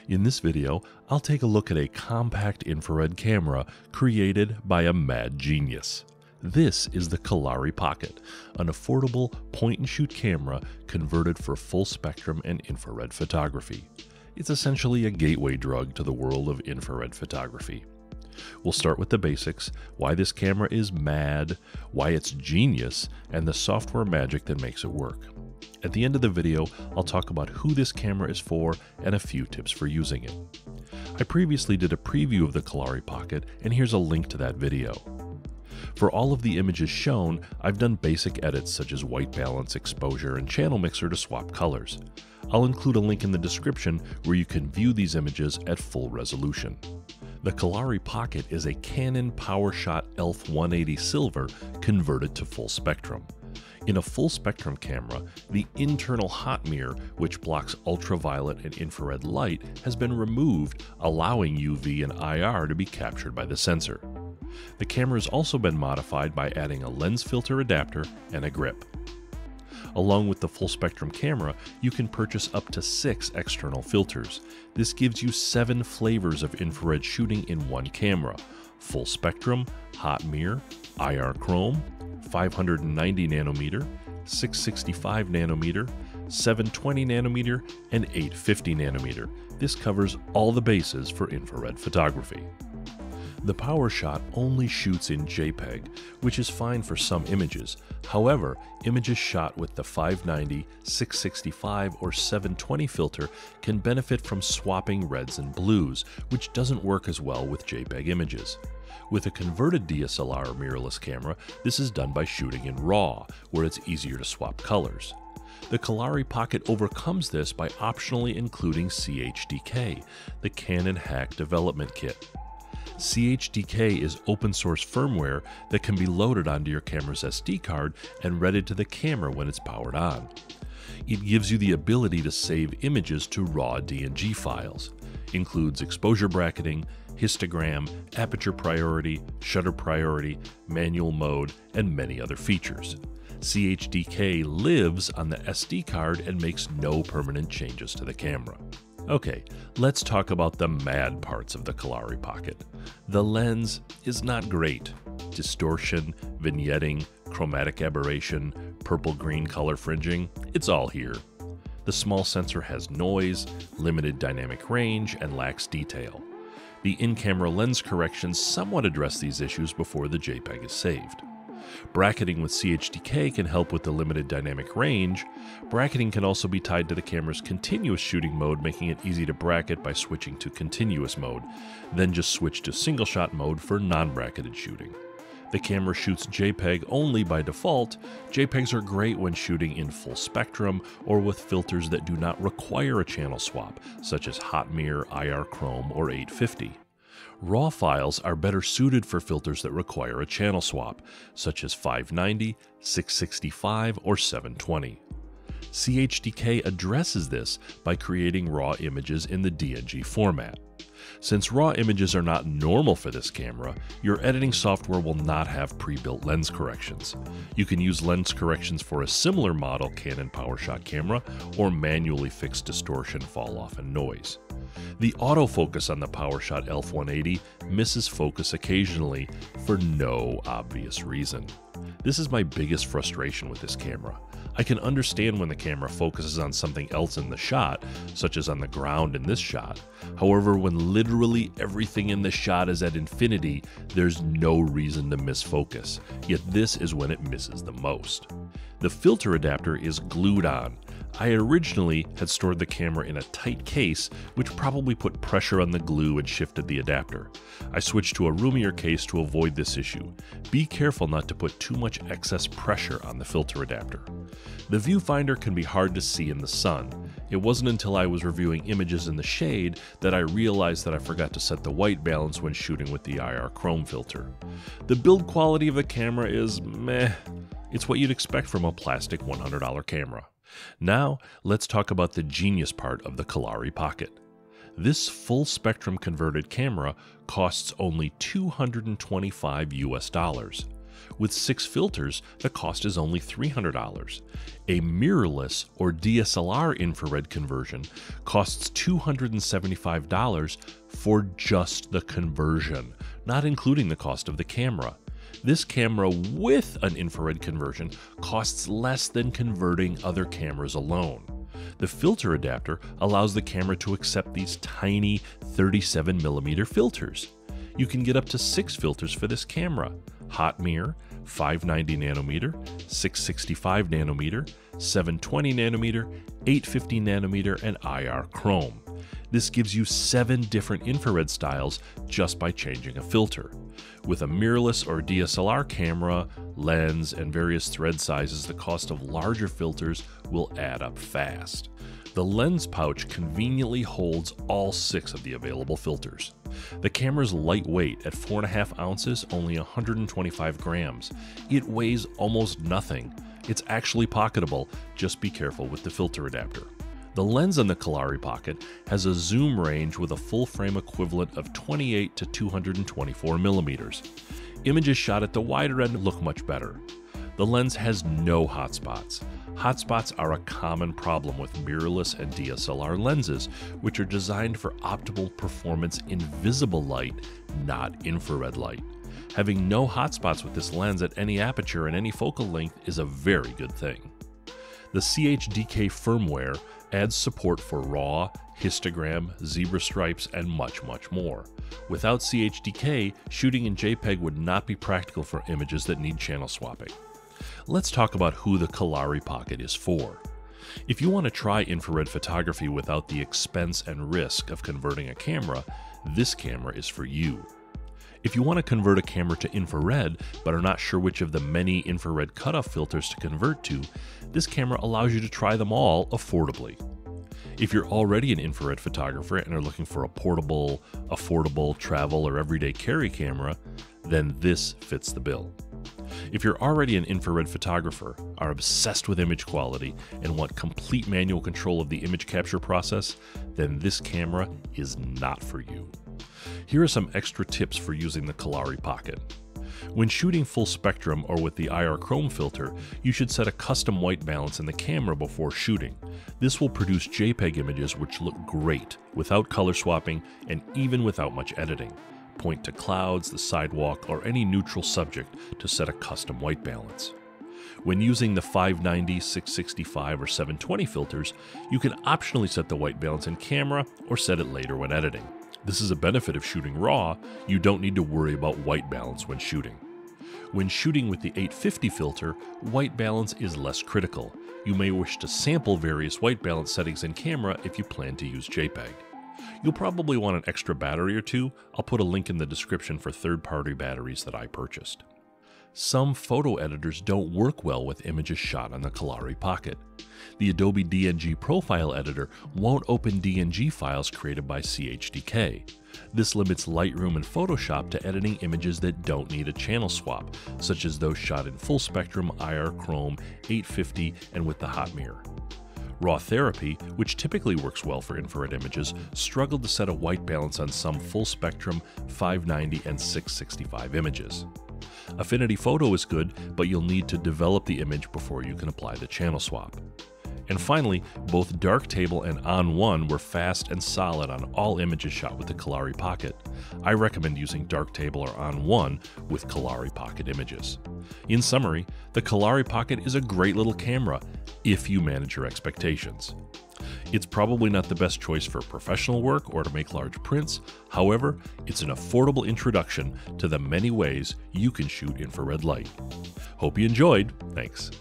In this video, I'll take a look at a compact infrared camera created by a mad genius. This is the Kolari Pocket, an affordable point-and-shoot camera converted for full-spectrum and infrared photography. It's essentially a gateway drug to the world of infrared photography. We'll start with the basics, why this camera is mad, why it's genius, and the software magic that makes it work. At the end of the video, I'll talk about who this camera is for and a few tips for using it. I previously did a preview of the Kolari Pocket, and here's a link to that video. For all of the images shown, I've done basic edits such as white balance, exposure, and channel mixer to swap colors. I'll include a link in the description where you can view these images at full resolution. The Kolari Pocket is a Canon PowerShot ELPH 180 Silver converted to full spectrum. In a full spectrum camera, the internal hot mirror, which blocks ultraviolet and infrared light, has been removed, allowing UV and IR to be captured by the sensor. The camera has also been modified by adding a lens filter adapter and a grip. Along with the full spectrum camera, you can purchase up to 6 external filters. This gives you 7 flavors of infrared shooting in one camera: full spectrum, hot mirror, IR chrome, 590 nanometer, 665 nanometer, 720 nanometer, and 850 nanometer. This covers all the bases for infrared photography. The PowerShot only shoots in JPEG, which is fine for some images. However, images shot with the 590, 665, or 720 filter can benefit from swapping reds and blues, which doesn't work as well with JPEG images. With a converted DSLR mirrorless camera, this is done by shooting in RAW, where it's easier to swap colors. The Kolari Pocket overcomes this by optionally including CHDK, the Canon Hack Development Kit. CHDK is open source firmware that can be loaded onto your camera's SD card and read to the camera when it's powered on. It gives you the ability to save images to raw DNG files. Includes exposure bracketing, histogram, aperture priority, shutter priority, manual mode, and many other features. CHDK lives on the SD card and makes no permanent changes to the camera. Okay, let's talk about the mad parts of the Kolari Pocket. The lens is not great. Distortion, vignetting, chromatic aberration, purple-green color fringing, it's all here. The small sensor has noise, limited dynamic range, and lacks detail. The in-camera lens corrections somewhat address these issues before the JPEG is saved. Bracketing with CHDK can help with the limited dynamic range. Bracketing can also be tied to the camera's continuous shooting mode, making it easy to bracket by switching to continuous mode, then just switch to single shot mode for non-bracketed shooting. The camera shoots JPEG only by default. JPEGs are great when shooting in full spectrum or with filters that do not require a channel swap, such as hot mirror, IR chrome, or 850. RAW files are better suited for filters that require a channel swap, such as 590, 665, or 720. CHDK addresses this by creating RAW images in the DNG format. Since RAW images are not normal for this camera, your editing software will not have pre-built lens corrections. You can use lens corrections for a similar model Canon PowerShot camera or manually fix distortion, fall off, and noise. The autofocus on the PowerShot ELPH 180 misses focus occasionally for no obvious reason. This is my biggest frustration with this camera. I can understand when the camera focuses on something else in the shot, such as on the ground in this shot. However, when literally everything in the shot is at infinity, there's no reason to miss focus. Yet this is when it misses the most. The filter adapter is glued on. I originally had stored the camera in a tight case, which probably put pressure on the glue and shifted the adapter. I switched to a roomier case to avoid this issue. Be careful not to put too much excess pressure on the filter adapter. The viewfinder can be hard to see in the sun. It wasn't until I was reviewing images in the shade that I realized that I forgot to set the white balance when shooting with the IR chrome filter. The build quality of the camera is meh. It's what you'd expect from a plastic $100 camera. Now, let's talk about the genius part of the Kolari Pocket. This full spectrum converted camera costs only $225 US. With 6 filters, the cost is only $300. A mirrorless or DSLR infrared conversion costs $275 for just the conversion, not including the cost of the camera. This camera with an infrared conversion costs less than converting other cameras alone. The filter adapter allows the camera to accept these tiny 37mm filters. You can get up to 6 filters for this camera: hot mirror, 590nm, 665nm, 720nm, 850nm, and IR chrome. This gives you 7 different infrared styles just by changing a filter. With a mirrorless or DSLR camera, lens, and various thread sizes, the cost of larger filters will add up fast. The lens pouch conveniently holds all 6 of the available filters. The camera's lightweight at 4.5 ounces, only 125 grams. It weighs almost nothing. It's actually pocketable, just be careful with the filter adapter. The lens on the Kolari Pocket has a zoom range with a full frame equivalent of 28 to 224 millimeters. Images shot at the wider end look much better. The lens has no hotspots. Hotspots are a common problem with mirrorless and DSLR lenses, which are designed for optimal performance in visible light, not infrared light. Having no hotspots with this lens at any aperture and any focal length is a very good thing. The CHDK firmware adds support for RAW, histogram, zebra stripes, and much more. Without CHDK, shooting in JPEG would not be practical for images that need channel swapping. Let's talk about who the Kolari Pocket is for. If you want to try infrared photography without the expense and risk of converting a camera, this camera is for you. If you want to convert a camera to infrared but are not sure which of the many infrared cutoff filters to convert to, this camera allows you to try them all affordably. If you're already an infrared photographer and are looking for a portable, affordable, travel, or everyday carry camera, then this fits the bill. If you're already an infrared photographer, are obsessed with image quality, and want complete manual control of the image capture process, then this camera is not for you. Here are some extra tips for using the Kolari Pocket. When shooting full spectrum or with the IR chrome filter, you should set a custom white balance in the camera before shooting. This will produce JPEG images which look great without color swapping and even without much editing. Point to clouds, the sidewalk, or any neutral subject to set a custom white balance. When using the 590, 665, or 720 filters, you can optionally set the white balance in camera or set it later when editing. This is a benefit of shooting RAW. You don't need to worry about white balance when shooting. When shooting with the 850 filter, white balance is less critical. You may wish to sample various white balance settings in camera if you plan to use JPEG. You'll probably want an extra battery or two. I'll put a link in the description for third-party batteries that I purchased. Some photo editors don't work well with images shot on the Kolari Pocket. The Adobe DNG Profile Editor won't open DNG files created by CHDK. This limits Lightroom and Photoshop to editing images that don't need a channel swap, such as those shot in full spectrum, IR chrome, 850, and with the hot mirror. Raw Therapy, which typically works well for infrared images, struggled to set a white balance on some full spectrum 590 and 665 images. Affinity Photo is good, but you'll need to develop the image before you can apply the channel swap. And finally, both Darktable and On1 were fast and solid on all images shot with the Kolari Pocket. I recommend using Darktable or On1 with Kolari Pocket images. In summary, the Kolari Pocket is a great little camera if you manage your expectations. It's probably not the best choice for professional work or to make large prints. However, it's an affordable introduction to the many ways you can shoot infrared light. Hope you enjoyed. Thanks.